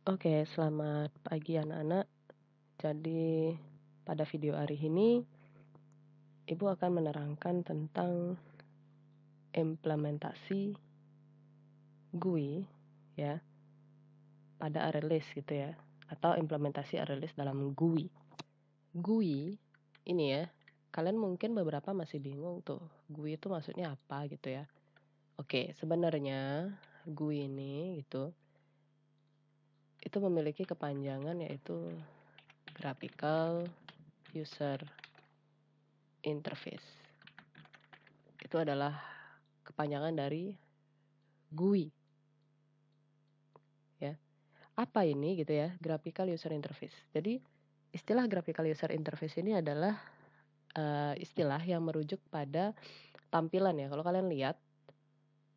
Oke, selamat pagi anak-anak. Jadi, pada video hari ini, Ibu akan menerangkan tentang implementasi GUI ya, pada array list gitu ya, atau implementasi array list dalam GUI. GUI ini ya, kalian mungkin beberapa masih bingung tuh, GUI itu maksudnya apa gitu ya. Oke, sebenarnya GUI ini gitu, itu memiliki kepanjangan yaitu Graphical User Interface. Itu adalah kepanjangan dari GUI ya. Apa ini gitu ya, Graphical User Interface. Jadi istilah Graphical User Interface ini adalah istilah yang merujuk pada tampilan ya. Kalau kalian lihat,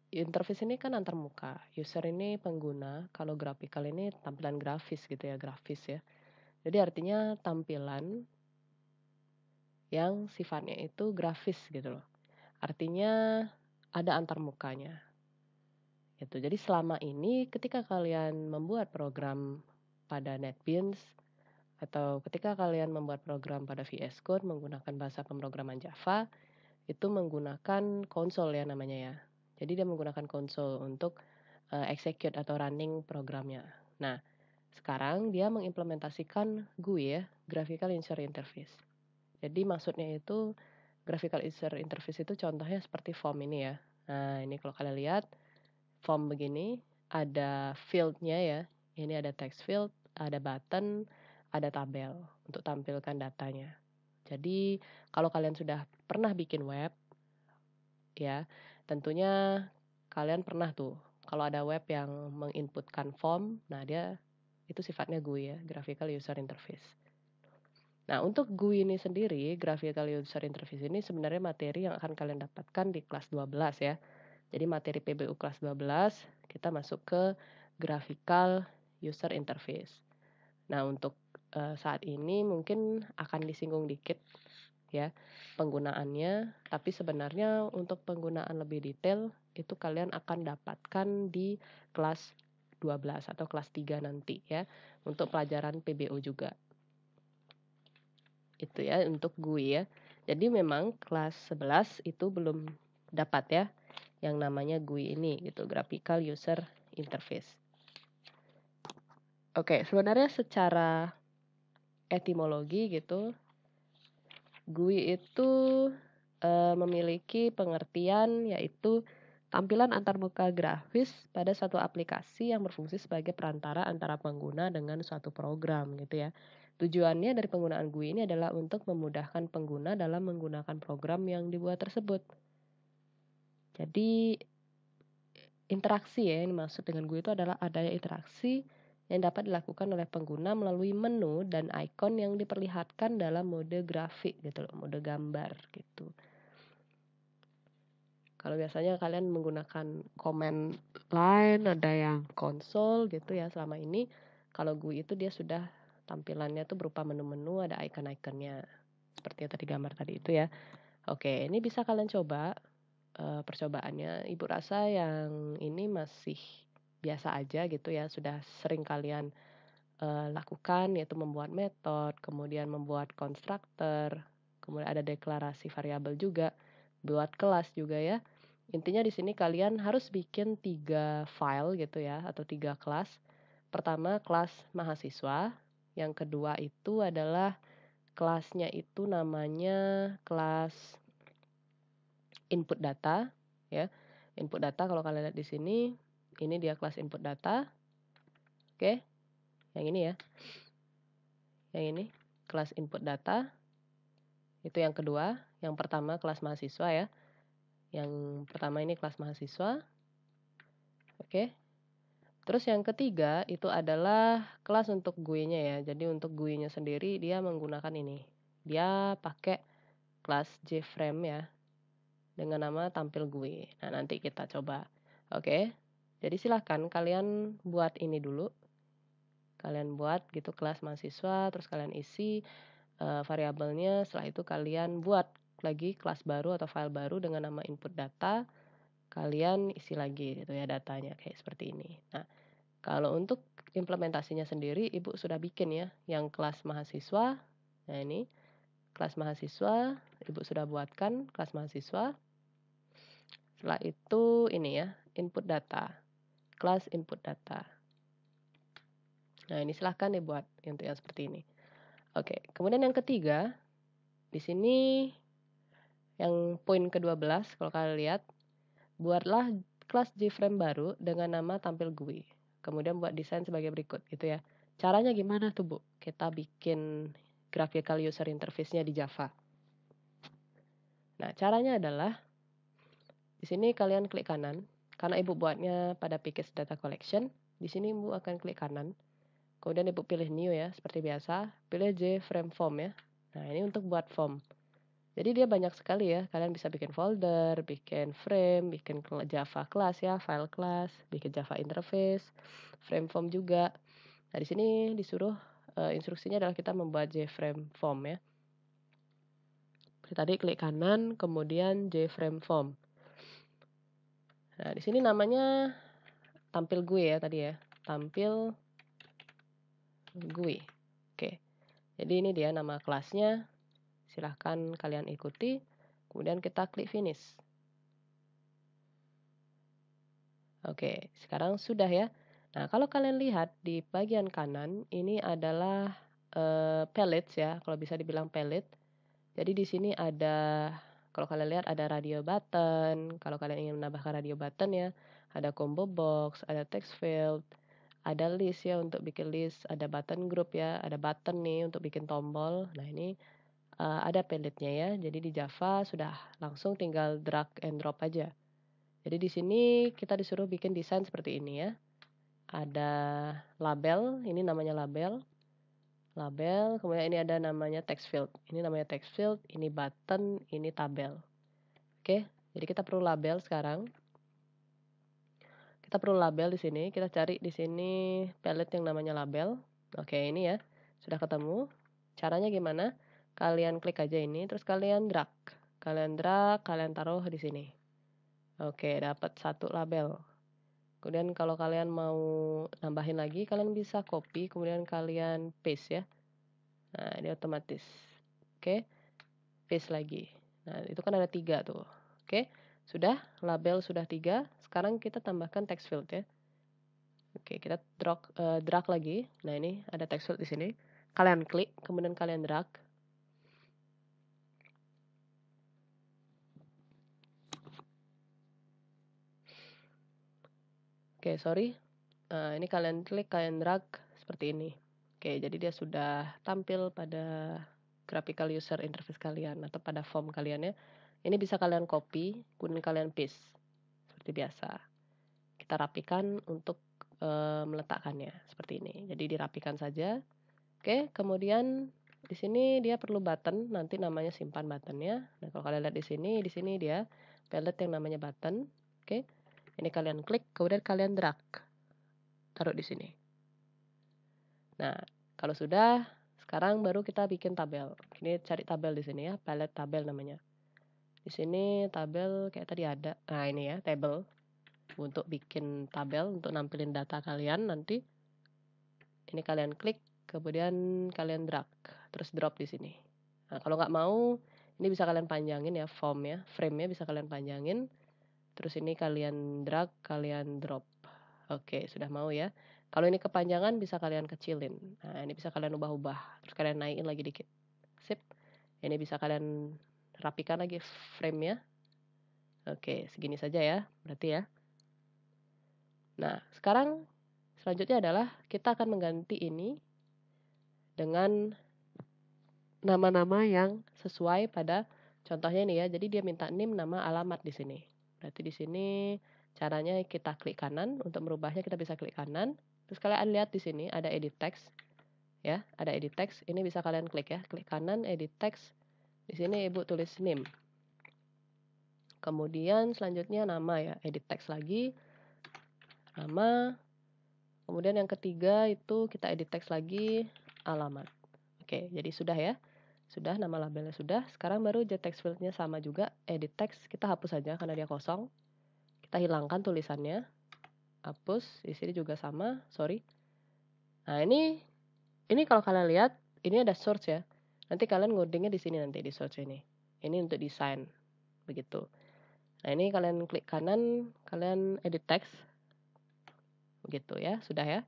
interface ini kan antar muka, user ini pengguna, kalau graphical ini tampilan grafis gitu ya, grafis ya. Jadi artinya tampilan yang sifatnya itu grafis gitu loh. Artinya ada antar mukanya. Gitu. Jadi selama ini ketika kalian membuat program pada NetBeans atau ketika kalian membuat program pada VS Code menggunakan bahasa pemrograman Java, itu menggunakan konsol ya namanya ya. Jadi dia menggunakan konsol untuk execute atau running programnya. Nah, sekarang dia mengimplementasikan GUI ya, Graphical User Interface. Jadi maksudnya itu Graphical User Interface itu contohnya seperti form ini ya. Nah, ini kalau kalian lihat form begini, ada field-nya ya. Ini ada text field, ada button, ada tabel untuk tampilkan datanya. Jadi kalau kalian sudah pernah bikin web ya, tentunya kalian pernah tuh kalau ada web yang menginputkan form, nah dia itu sifatnya GUI ya, Graphical User Interface. Nah, untuk GUI ini sendiri, Graphical User Interface ini sebenarnya materi yang akan kalian dapatkan di kelas 12 ya. Jadi materi PBU kelas 12 kita masuk ke Graphical User Interface. Nah, untuk saat ini mungkin akan disinggung dikit ya penggunaannya, tapi sebenarnya untuk penggunaan lebih detail itu kalian akan dapatkan di kelas 12 atau kelas 3 nanti ya, untuk pelajaran PBU juga. Itu ya untuk GUI ya. Jadi memang kelas 11 itu belum dapat ya yang namanya GUI ini gitu, Graphical User Interface. Oke, sebenarnya secara etimologi gitu, GUI itu memiliki pengertian yaitu tampilan antarmuka grafis pada suatu aplikasi yang berfungsi sebagai perantara antara pengguna dengan suatu program gitu ya. Tujuannya dari penggunaan GUI ini adalah untuk memudahkan pengguna dalam menggunakan program yang dibuat tersebut. Jadi interaksi ya, yang dimaksud dengan GUI itu adalah adanya interaksi yang dapat dilakukan oleh pengguna melalui menu dan ikon yang diperlihatkan dalam mode grafik gitu loh, mode gambar gitu. Kalau biasanya kalian menggunakan command line, ada yang konsol gitu ya selama ini. Kalau GUI itu dia sudah tampilannya tuh berupa menu-menu, ada icon-iconnya. Seperti yang tadi gambar tadi itu ya. Oke, ini bisa kalian coba percobaannya. Ibu rasa yang ini masih biasa aja gitu ya, sudah sering kalian lakukan yaitu membuat metode, kemudian membuat konstruktor, kemudian ada deklarasi variabel juga, buat kelas juga ya. Intinya di sini kalian harus bikin 3 file gitu ya, atau 3 kelas. Pertama kelas mahasiswa, yang kedua itu adalah kelasnya itu namanya kelas input data ya. Input data kalau kalian lihat di sini, ini dia kelas input data. Oke. Yang ini ya. Yang ini kelas input data. Itu yang kedua, yang pertama kelas mahasiswa ya. Yang pertama ini kelas mahasiswa. Oke. Terus yang ketiga itu adalah kelas untuk GUI-nya ya. Jadi untuk GUI-nya sendiri dia menggunakan ini. Dia pakai kelas JFrame ya. Dengan nama tampil GUI. Nah, nanti kita coba. Oke. Jadi silahkan kalian buat ini dulu. Kalian buat gitu kelas mahasiswa, terus kalian isi variabelnya. Setelah itu kalian buat lagi kelas baru atau file baru dengan nama input data. Kalian isi lagi gitu ya datanya kayak seperti ini. Nah, Kalau untuk implementasinya sendiri Ibu sudah bikin ya, yang kelas mahasiswa. Nah ini, kelas mahasiswa, Ibu sudah buatkan kelas mahasiswa. Setelah itu ini ya, input data, kelas input data. Nah ini silahkan dibuat untuk yang seperti ini. Oke, kemudian yang ketiga, di sini yang poin ke-12 kalau kalian lihat, buatlah kelas JFrame baru dengan nama tampil GUI. Kemudian buat desain sebagai berikut gitu ya. Caranya gimana tuh Bu? Kita bikin graphical user interface-nya di Java. Nah, caranya adalah di sini kalian klik kanan. Karena Ibu buatnya pada package data collection, di sini Ibu akan klik kanan. Kemudian Ibu pilih new ya, seperti biasa. Pilih JFrame form ya. Nah, ini untuk buat form. Jadi dia banyak sekali ya, kalian bisa bikin folder, bikin frame, bikin Java class ya, file class, bikin Java interface, frame form juga. Nah, di sini disuruh instruksinya adalah kita membuat JFrame form ya. Seperti tadi klik kanan, kemudian JFrame form. Nah, di sini namanya tampil GUI ya tadi ya, tampil GUI. Oke. Jadi ini dia nama kelasnya. Silahkan kalian ikuti. Kemudian kita klik finish. Oke, sekarang sudah ya. Nah, kalau kalian lihat di bagian kanan, ini adalah pellets ya, kalau bisa dibilang pellet. Jadi di sini ada, kalau kalian lihat ada radio button, kalau kalian ingin menambahkan radio button ya, ada combo box, ada text field, ada list ya untuk bikin list, ada button group ya, ada button nih untuk bikin tombol. Nah, ini ada pelletnya ya. Jadi di Java sudah langsung tinggal drag and drop aja. Jadi di sini kita disuruh bikin desain seperti ini ya. Ada label, ini namanya label. Label, kemudian ini ada namanya text field. Ini namanya text field, ini button, ini tabel. Oke, jadi kita perlu label sekarang. Kita perlu label di sini. Kita cari di sini palette yang namanya label. Oke, ini ya. Sudah ketemu. Caranya gimana? Kalian klik aja ini, terus kalian drag. Kalian drag, kalian taruh di sini. Oke, dapat satu label. Kemudian kalau kalian mau nambahin lagi, kalian bisa copy, kemudian kalian paste ya. Nah, ini otomatis. Oke, paste lagi. Nah, itu kan ada 3 tuh. Oke, sudah, label sudah 3. Sekarang kita tambahkan text field ya. Oke, kita drag lagi. Nah, ini ada text field di sini. Kalian klik, kemudian kalian drag. Oke, sorry. Ini kalian klik, kalian drag seperti ini. Oke, jadi dia sudah tampil pada graphical user interface kalian atau pada form kalian ya. Ini bisa kalian copy, kemudian kalian paste seperti biasa. Kita rapikan untuk meletakkannya seperti ini. Jadi dirapikan saja. Oke, kemudian di sini dia perlu button, nanti namanya simpan buttonnya. Nah, kalau kalian lihat di sini dia palette yang namanya button. Oke, ini kalian klik, kemudian kalian drag, taruh di sini. Nah, kalau sudah, sekarang baru kita bikin tabel. Ini cari tabel di sini ya, palette tabel namanya. Di sini tabel kayak tadi ada. Nah, ini ya, table. Untuk bikin tabel, untuk nampilin data kalian nanti. Ini kalian klik, kemudian kalian drag, terus drop di sini. Nah, kalau nggak mau, ini bisa kalian panjangin ya, form ya, frame-nya bisa kalian panjangin. Terus ini kalian drag, kalian drop. Oke, sudah mau ya. Kalau ini kepanjangan bisa kalian kecilin. Nah, ini bisa kalian ubah-ubah. Terus kalian naikin lagi dikit. Sip. Ini bisa kalian rapikan lagi frame-nya. Oke, segini saja ya, berarti ya. Nah, sekarang selanjutnya adalah kita akan mengganti ini dengan nama-nama yang sesuai pada contohnya ini ya. Jadi dia minta name, nama, alamat di sini. Berarti di sini caranya kita klik kanan, untuk merubahnya kita bisa klik kanan. Terus kalian lihat di sini ada edit text. Ya, ada edit text. Ini bisa kalian klik ya. Klik kanan, edit text. Di sini Ibu tulis name. Kemudian selanjutnya nama ya, edit text lagi. Nama. Kemudian yang ketiga itu kita edit text lagi, alamat. Oke, jadi sudah ya. Sudah, nama labelnya sudah. Sekarang baru text field-nya sama juga, edit text. Kita hapus saja karena dia kosong. Kita hilangkan tulisannya. hapus. Di sini juga sama, sorry. Nah, ini kalau kalian lihat, ini ada source ya. Nanti kalian ngodingnya di sini nanti di source ini. Ini untuk desain, begitu. Nah, ini kalian klik kanan, kalian edit text. Begitu ya, sudah ya.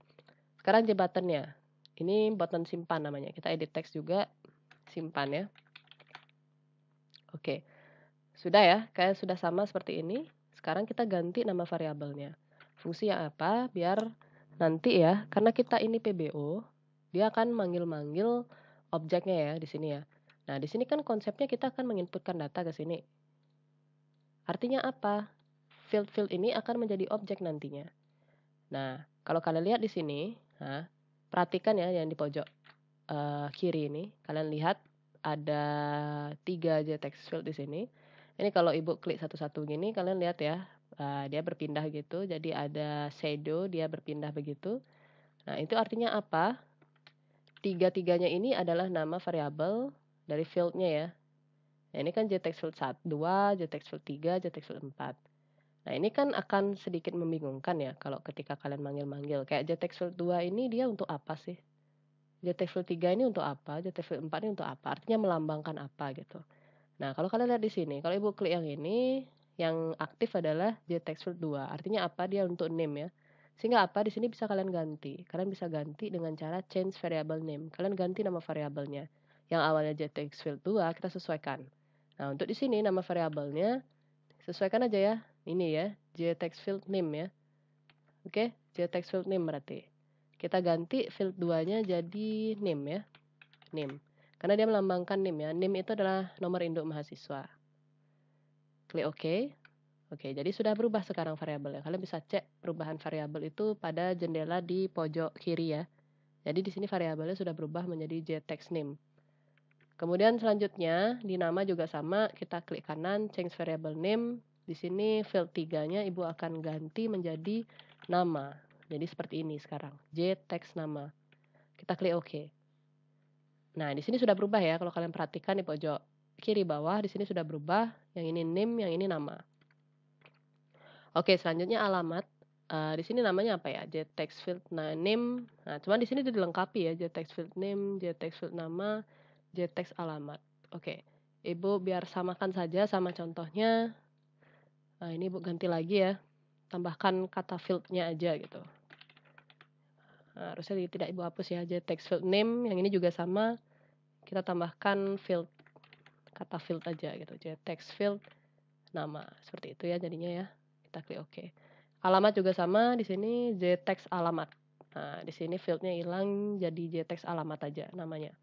Sekarang buttonnya. Ini button simpan namanya. Kita edit text juga, simpan ya. Oke. Sudah ya, kayak sudah sama seperti ini. Sekarang kita ganti nama variabelnya. Fungsinya apa? Biar nanti ya, karena kita ini PBO, dia akan manggil-manggil objeknya ya di sini ya. Nah, di sini kan konsepnya kita akan menginputkan data ke sini. Artinya apa? Field-field ini akan menjadi objek nantinya. Nah, kalau kalian lihat di sini, perhatikan ya yang di pojok kiri ini, kalian lihat ada 3 JText field di sini. Ini kalau ibu klik satu-satu gini, kalian lihat ya, dia berpindah gitu. Jadi ada shadow, dia berpindah begitu. Nah, itu artinya apa? Tiga-tiganya ini adalah nama variabel dari fieldnya ya. Nah, ini kan JText field 2, JText field 3, JText field 4. Nah, ini kan akan sedikit membingungkan ya kalau ketika kalian manggil-manggil. Kayak JText field 2 ini dia untuk apa sih? JText field 3 ini untuk apa? JText field 4 ini untuk apa? Artinya melambangkan apa gitu. Nah, kalau kalian lihat di sini, kalau ibu klik yang ini, yang aktif adalah JText field 2. Artinya apa? Dia untuk name ya. Sehingga apa? Di sini bisa kalian ganti. Kalian bisa ganti dengan cara change variable name. Kalian ganti nama variabelnya. Yang awalnya JText field 2 kita sesuaikan. Nah, untuk di sini nama variabelnya sesuaikan aja ya. Ini ya, JText field name ya. Oke, JText field name berarti. Kita ganti field 2-nya jadi name ya. Name. Karena dia melambangkan name ya. Name itu adalah nomor induk mahasiswa. Klik OK. Oke, jadi sudah berubah sekarang variabelnya. Kalian bisa cek perubahan variabel itu pada jendela di pojok kiri ya. Jadi di sini variabelnya sudah berubah menjadi JText name. Kemudian selanjutnya di nama juga sama, kita klik kanan change variable name. Di sini field 3-nya ibu akan ganti menjadi nama. Jadi seperti ini sekarang, JText nama. Kita klik OK. Nah, di sini sudah berubah ya. Kalau kalian perhatikan di pojok kiri bawah, di sini sudah berubah. Yang ini name, yang ini nama. Oke, selanjutnya alamat. Di sini namanya apa ya? JText field name. Nah, cuma di sini dilengkapi ya, JText field name, JText field nama, JText alamat. Oke, ibu biar samakan saja sama contohnya. Nah, ini ibu ganti lagi ya. Tambahkan kata fieldnya aja gitu. Nah, harusnya tidak ibu hapus ya, JText field name. Yang ini juga sama. Kita tambahkan field, kata field aja gitu. JText field nama. Seperti itu ya jadinya ya. Kita klik OK. Alamat juga sama, di sini JText alamat. Nah, di sini fieldnya hilang jadi JText alamat aja namanya.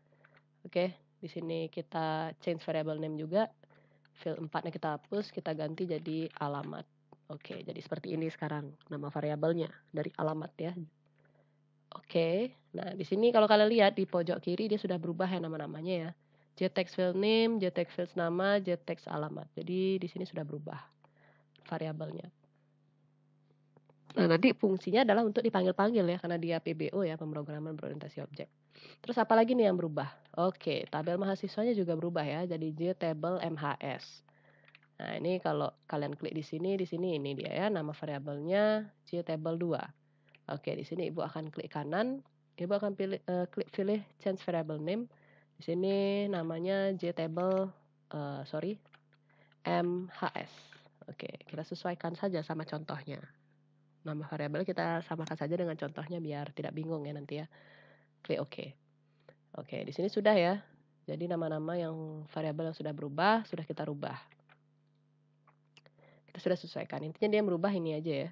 Oke, di sini kita change variable name juga. Field 4-nya kita hapus, kita ganti jadi alamat. Oke, jadi seperti ini sekarang nama variabelnya dari alamat ya. Oke, nah di sini kalau kalian lihat di pojok kiri dia sudah berubah ya nama-namanya ya. JText field name, JText field nama, JText alamat. Jadi di sini sudah berubah variabelnya. Nah, nanti fungsinya adalah untuk dipanggil-panggil ya, karena dia PBO ya, pemrograman berorientasi objek. Terus apa lagi nih yang berubah? Oke, tabel mahasiswanya juga berubah ya, jadi JTable MHS. Nah, ini kalau kalian klik di sini ini dia ya, nama variabelnya JTable 2. Oke, di sini ibu akan klik kanan, ibu akan klik pilih change variable name. Di sini namanya JTable MHS. Oke, kita sesuaikan saja sama contohnya. Nama variabel kita samakan saja dengan contohnya biar tidak bingung ya nanti ya. Klik OK. Oke, di sini sudah ya. Jadi nama-nama yang variabel yang sudah berubah, sudah kita rubah. Kita sudah sesuaikan. Intinya dia merubah ini aja ya.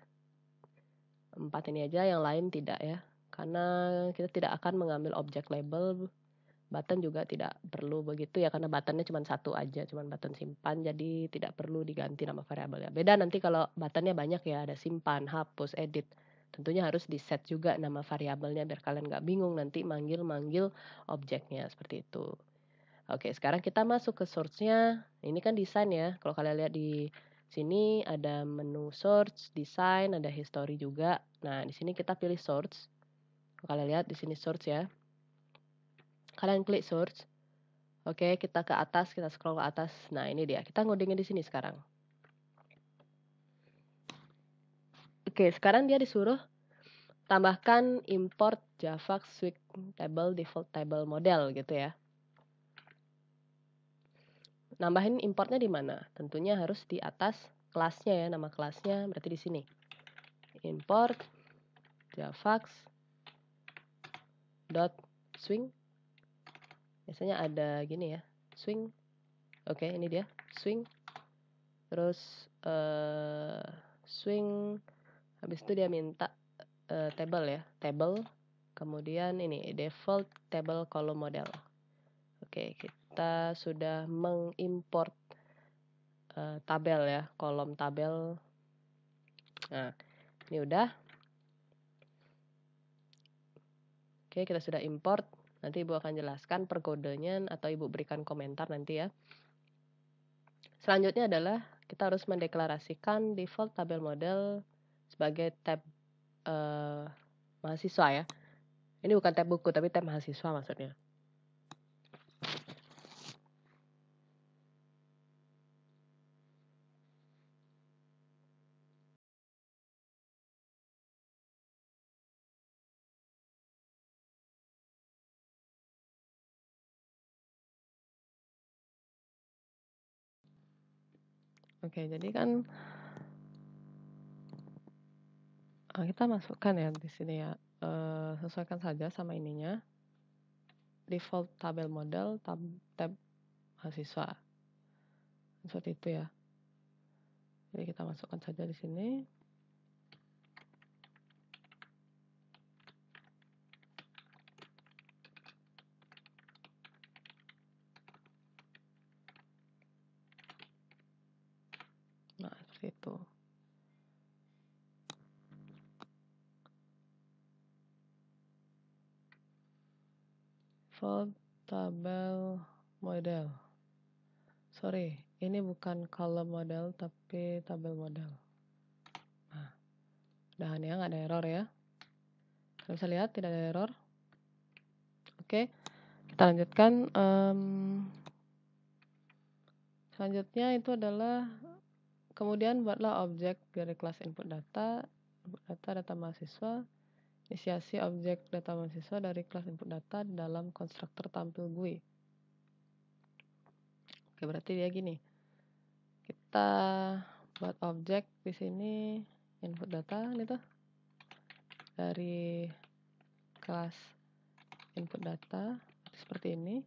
4 ini aja, yang lain tidak ya. Karena kita tidak akan mengambil objek label. Button juga tidak perlu begitu ya, karena buttonnya cuma satu aja, cuma button simpan, jadi tidak perlu diganti nama variabelnya. Beda nanti kalau buttonnya banyak ya, ada simpan, hapus, edit. Tentunya harus di set juga nama variabelnya biar kalian nggak bingung nanti manggil-manggil objeknya seperti itu. Oke, sekarang kita masuk ke source-nya. Ini kan desain ya. Kalau kalian lihat di sini ada menu source, design, ada history juga. Nah, di sini kita pilih source. Kalau kalian lihat di sini source ya. Kalian klik source. Oke, kita ke atas, kita scroll ke atas. Nah, ini dia. Kita ngodingnya di sini sekarang. Oke, sekarang dia disuruh tambahkan import Java Swing Table Default Table Model gitu ya. Nambahin importnya di mana? Tentunya harus di atas kelasnya ya, nama kelasnya berarti di sini. Import javax dot swing. Biasanya ada gini ya, swing. Oke, ini dia, swing. Terus swing, habis itu dia minta table ya, table. Kemudian ini default table column model. Oke, kita sudah mengimport tabel ya, kolom tabel. Nah, ini udah. Oke, kita sudah import. Nanti Ibu akan jelaskan per kodenya atau Ibu berikan komentar nanti ya. Selanjutnya adalah kita harus mendeklarasikan default tabel model sebagai tab mahasiswa ya. Ini bukan tab buku tapi tab mahasiswa maksudnya. Oke, jadi kan kita masukkan ya di sini ya. Sesuaikan saja sama ininya. Default tabel model tab mahasiswa. Seperti itu ya. Jadi kita masukkan saja di sini. Nah, seperti itu. Default tabel model. Sorry, ini bukan column model tapi tabel model. Nah, udahan ya, nggak ada error ya. Kalian bisa lihat tidak ada error. Oke, kita lanjutkan. Selanjutnya itu adalah kemudian buatlah objek dari kelas input data mahasiswa. Inisiasi objek data mahasiswa dari kelas input data dalam konstruktor tampil GUI. Oke, berarti dia gini. Kita buat objek di sini input data gitu dari kelas input data seperti ini.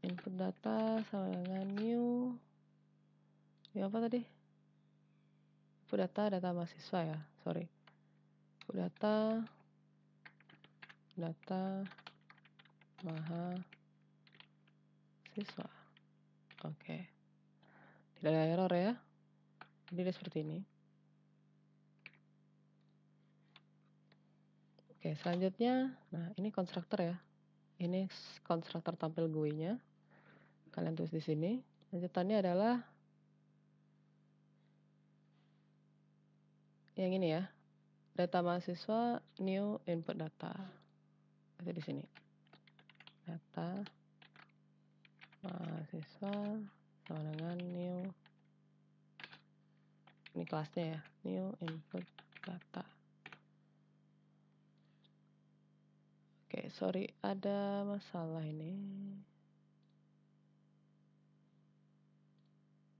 Input data sama dengan new apa tadi? Input data mahasiswa ya, sorry. Input data mahasiswa. Oke. Tidak ada error ya. Jadi dia seperti ini. Oke, selanjutnya, nah ini konstruktor ya. Ini konstruktor tampil GUI-nya. Kalian tulis di sini. Lanjutannya adalah yang ini ya. Data mahasiswa new input data. Ada di sini. Data mahasiswa sama dengan new, ini kelasnya ya, new input data. Oke, sorry, ada masalah ini.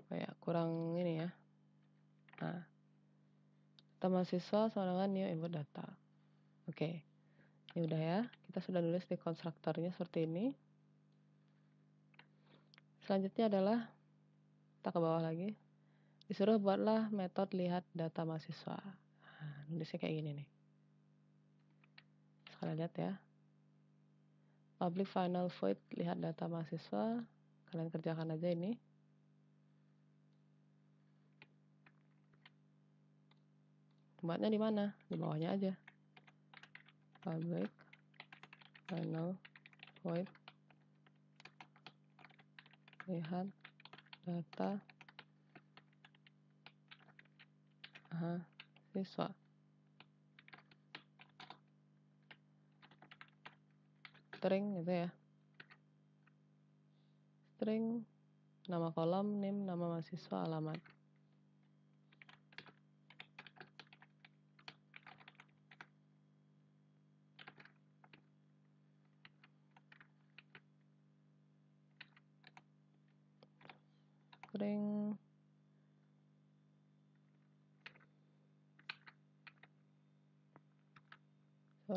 Kayak kurang ini ya. Nah, data mahasiswa sama dengan new input data. Oke, ini udah ya. Kita sudah nulis di konstruktornya seperti ini. Selanjutnya adalah kita ke bawah lagi. Disuruh buatlah metode lihat data mahasiswa. Nah, nulisnya kayak gini nih. Kalian lihat ya. Public final void lihat data mahasiswa. Kalian kerjakan aja ini. Tempatnya di mana? Di bawahnya aja. Public final void lihat data mahasiswa. String gitu ya. String nama kolom, name, nama mahasiswa, alamat. string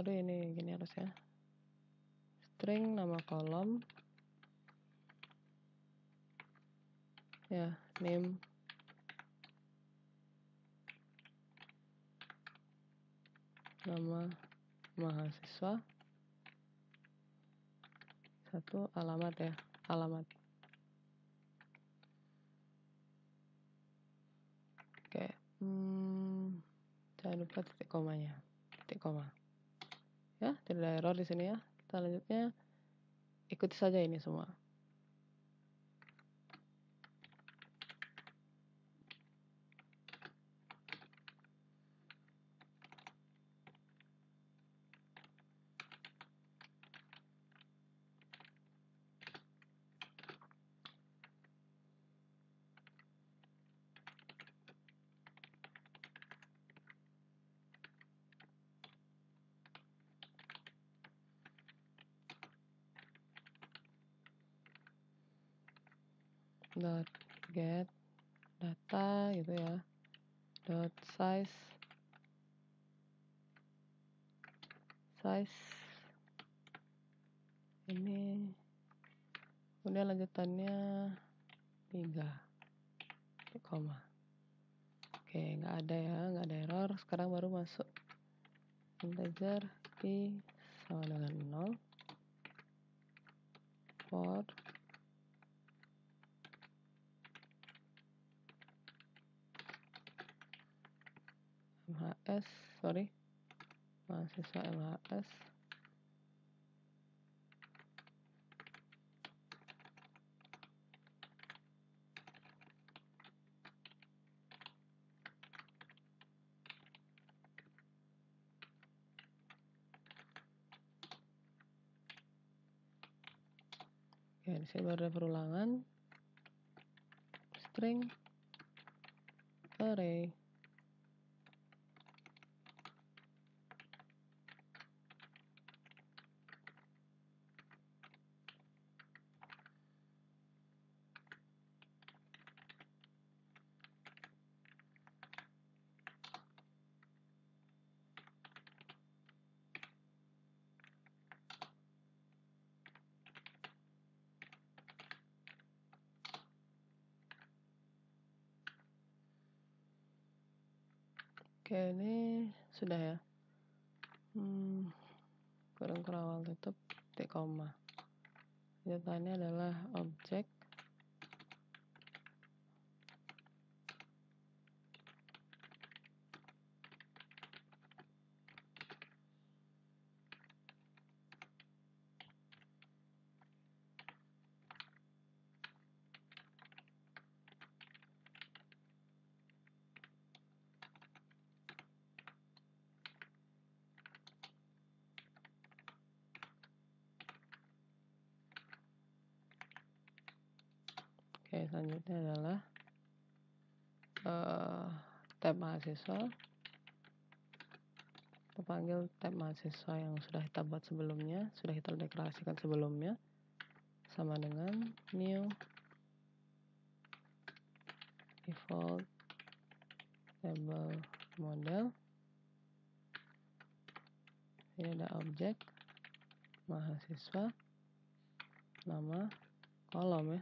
ini gini harusnya, string nama kolom ya, name nama mahasiswa, satu alamat ya, alamat. Oke, jangan lupa titik komanya, titik koma ya, tidak ada error di sini ya. Selanjutnya ikuti saja ini semua. Dot get data gitu ya, dot size ini, kemudian lanjutannya 3 koma. Oke, nggak ada ya, nggak ada error. Sekarang baru masuk integer i sama dengan 0 for mahasiswa MHS ya, di sini baru ada perulangan string array. Oke, ini sudah ya. Kurang awal tutup titik koma. Lanjutannya adalah objek Oke, selanjutnya adalah tab mahasiswa. Kita panggil tab mahasiswa yang sudah kita buat sebelumnya, sudah kita deklarasikan sebelumnya, sama dengan new default table model. Ini ada objek mahasiswa nama kolom ya.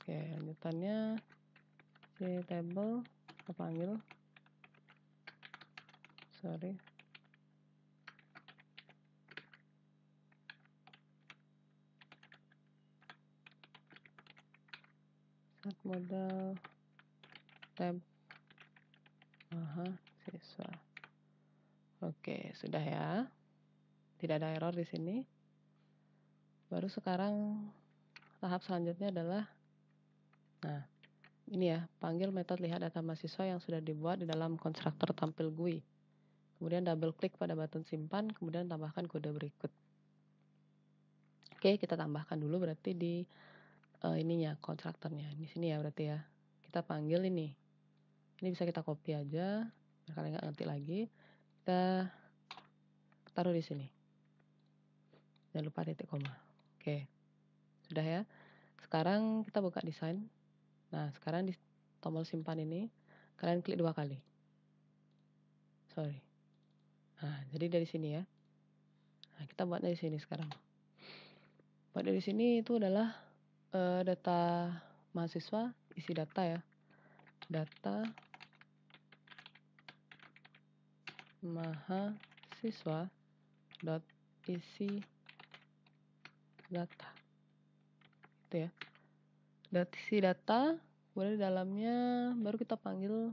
Oke, lanjutannya si table kita panggil set model tab mahasiswa. Oke, sudah ya. Tidak ada error di sini. Baru sekarang tahap selanjutnya adalah ini ya, panggil metode lihat data mahasiswa yang sudah dibuat di dalam konstruktor tampil GUI. Kemudian double klik pada button simpan, kemudian tambahkan kode berikut. Oke, kita tambahkan dulu berarti di ininya, konstruktornya. Di sini ya berarti ya. Kita panggil ini. Ini bisa kita copy aja, biar kalian nggak ngerti lagi. Kita taruh di sini. Jangan lupa titik koma. Oke, sudah ya. Sekarang kita buka desain. Nah, sekarang di tombol simpan ini kalian klik 2 kali. Sorry. Nah, jadi dari sini ya. Nah, kita buat dari sini sekarang. Buat dari sini itu adalah data mahasiswa, isi data ya. Data mahasiswa dot isi data. Itu ya. Isi data, kemudian di dalamnya baru kita panggil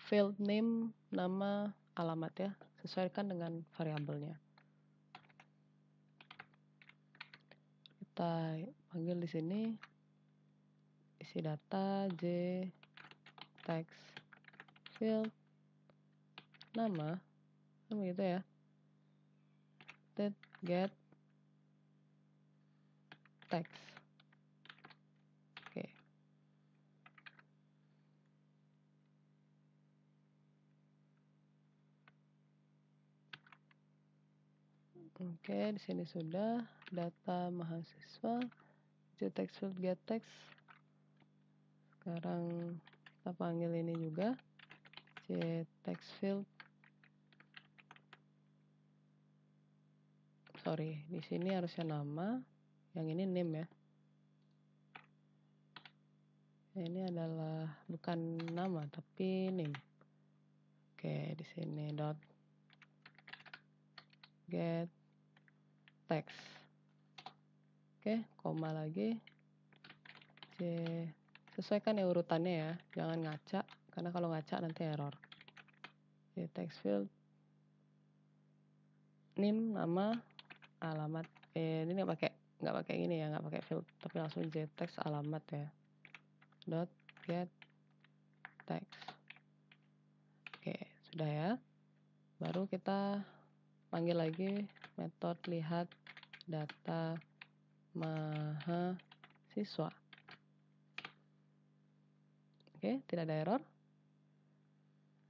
field name, nama, alamat ya. Sesuaikan dengan variabelnya. Kita panggil di sini isi data j text field nama kan begitu ya, get text. Oke, di sini sudah data mahasiswa text field get text. Sekarang kita panggil ini juga text field. Sorry, di sini harusnya nama, yang ini name ya. Ini adalah bukan nama tapi name. Oke, di sini dot get text. Oke, koma lagi. Sesuaikan ya urutannya ya, jangan ngaca karena kalau ngaca nanti error. Text field name, nama, alamat. Ini nggak pakai gini ya, nggak pakai field tapi langsung text alamat ya. Dot get text. Oke, sudah ya. Baru kita panggil lagi metode lihat data mahasiswa. Oke, tidak ada error.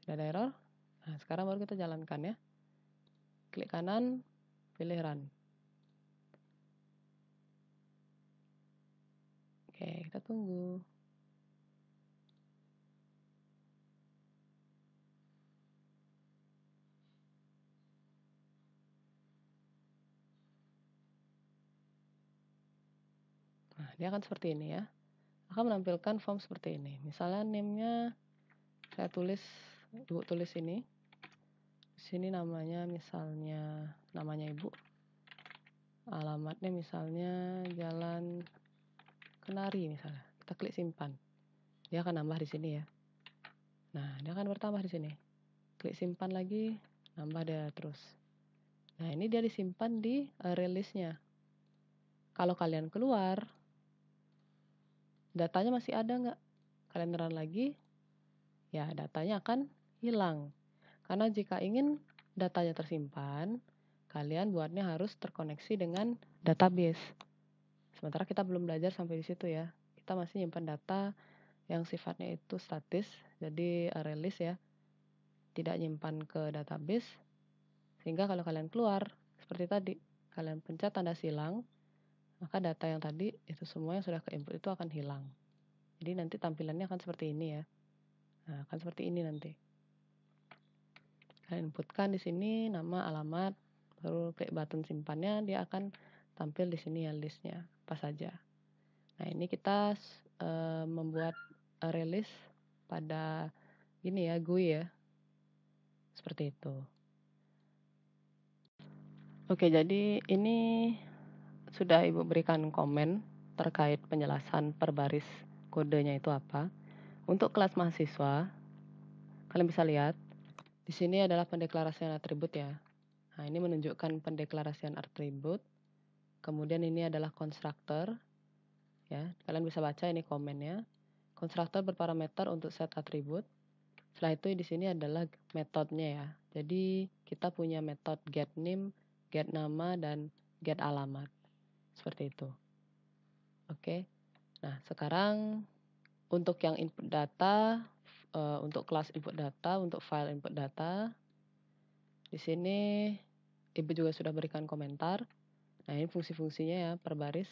Nah, sekarang baru kita jalankan ya. Klik kanan, pilih run. Oke, kita tunggu. Nah, dia akan seperti ini ya. Akan menampilkan form seperti ini. Misalnya name-nya saya tulis, Ibu tulis ini. Di sini namanya misalnya namanya Ibu. Alamatnya misalnya Jalan Kenari misalnya. Kita klik simpan. Dia akan nambah di sini ya. Nah, dia akan bertambah di sini. Klik simpan lagi, nambah dia terus. Nah, ini dia disimpan di release-nya. Kalau kalian keluar, datanya masih ada nggak? Kalian run lagi, ya datanya akan hilang. Karena jika ingin datanya tersimpan, kalian buatnya harus terkoneksi dengan database. Sementara kita belum belajar sampai di situ ya. Kita masih nyimpan data yang sifatnya itu statis, jadi release ya. Tidak nyimpan ke database. Sehingga kalau kalian keluar, seperti tadi, kalian pencet tanda silang, maka data yang tadi itu semua yang sudah ke input itu akan hilang. Jadi nanti tampilannya akan seperti ini ya. Nah, akan seperti ini nanti. Kalian inputkan di sini nama, alamat, baru klik button simpannya, dia akan tampil di sini ya listnya apa saja. Nah, ini kita membuat release pada ini ya, GUI ya. Seperti itu. Oke, jadi ini sudah Ibu berikan komen terkait penjelasan per baris kodenya itu apa. Untuk kelas mahasiswa, kalian bisa lihat di sini adalah pendeklarasian atribut ya. Nah, ini menunjukkan pendeklarasian atribut. Kemudian ini adalah konstruktor ya. Kalian bisa baca ini komennya. Konstruktor berparameter untuk set atribut. Setelah itu di sini adalah metodenya ya. Jadi kita punya metode get name, get nama, dan get alamat. Seperti itu. Oke. Nah, sekarang untuk yang input data, untuk kelas input data, untuk file input data, di sini Ibu juga sudah berikan komentar. Nah, ini fungsi-fungsinya ya per baris.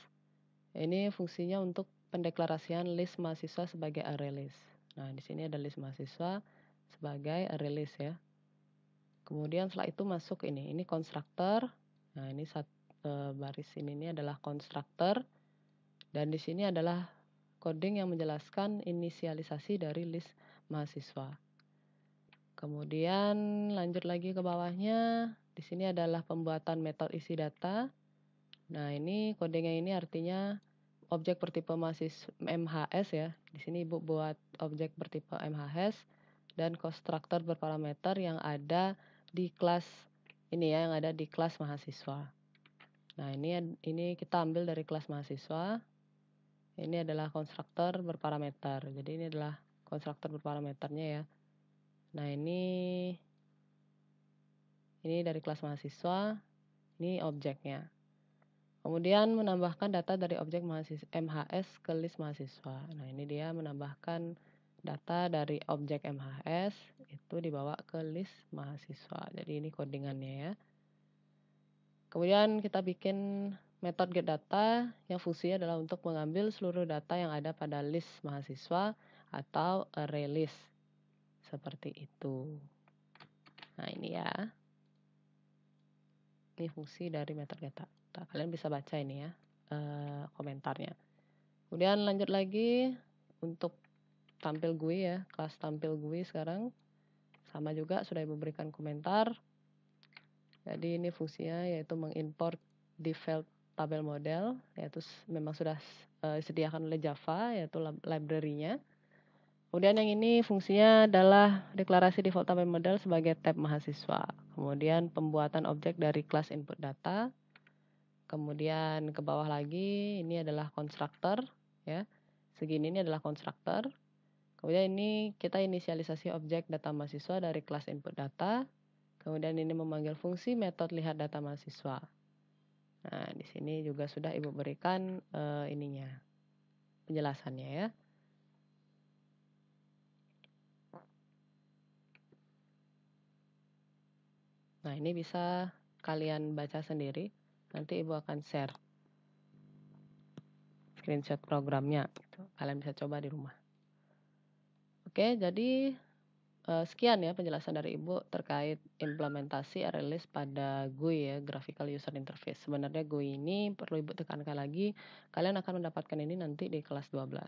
Ini fungsinya untuk pendeklarasian list mahasiswa sebagai array list. Nah, di sini ada list mahasiswa sebagai array list ya. Kemudian setelah itu masuk ini konstruktor. Nah, ini baris ini adalah konstruktor, dan di sini adalah coding yang menjelaskan inisialisasi dari list mahasiswa. Kemudian lanjut lagi ke bawahnya, di sini adalah pembuatan metode isi data. Nah, ini codingnya ini artinya objek bertipe mahasiswa MHS ya. Di sini Ibu buat objek bertipe MHS dan konstruktor berparameter yang ada di kelas ini ya, yang ada di kelas mahasiswa. Nah, ini kita ambil dari kelas mahasiswa. Ini adalah konstruktor berparameter. Jadi ini adalah konstruktor berparameternya ya. Nah, ini dari kelas mahasiswa, ini objeknya. Kemudian menambahkan data dari objek MHS ke list mahasiswa. Nah, ini dia menambahkan data dari objek MHS itu dibawa ke list mahasiswa. Jadi ini codingannya ya. Kemudian kita bikin metode getData yang fungsinya adalah untuk mengambil seluruh data yang ada pada list mahasiswa atau array list. Seperti itu. Nah, ini ya. Ini fungsi dari metode getData. Kalian bisa baca ini ya komentarnya. Kemudian lanjut lagi untuk tampil GUI ya, kelas tampil GUI sekarang. Sama juga sudah Ibu berikan komentar. Jadi ini fungsinya yaitu mengimport default tabel model, yaitu memang sudah disediakan oleh Java, yaitu library-nya. Kemudian yang ini fungsinya adalah deklarasi default tabel model sebagai tab mahasiswa. Kemudian pembuatan objek dari kelas input data. Kemudian ke bawah lagi ini adalah konstruktor ya. Segini ini adalah konstruktor. Kemudian ini kita inisialisasi objek data mahasiswa dari kelas input data. Kemudian ini memanggil fungsi metode lihat data mahasiswa. Nah, di sini juga sudah Ibu berikan ininya, penjelasannya ya. Nah, ini bisa kalian baca sendiri. Nanti Ibu akan share screenshot programnya. Gitu. Kalian bisa coba di rumah. Oke, jadi sekian ya penjelasan dari Ibu terkait implementasi array list pada GUI ya, Graphical User Interface. Sebenarnya GUI ini perlu Ibu tekankan lagi, kalian akan mendapatkan ini nanti di kelas 12.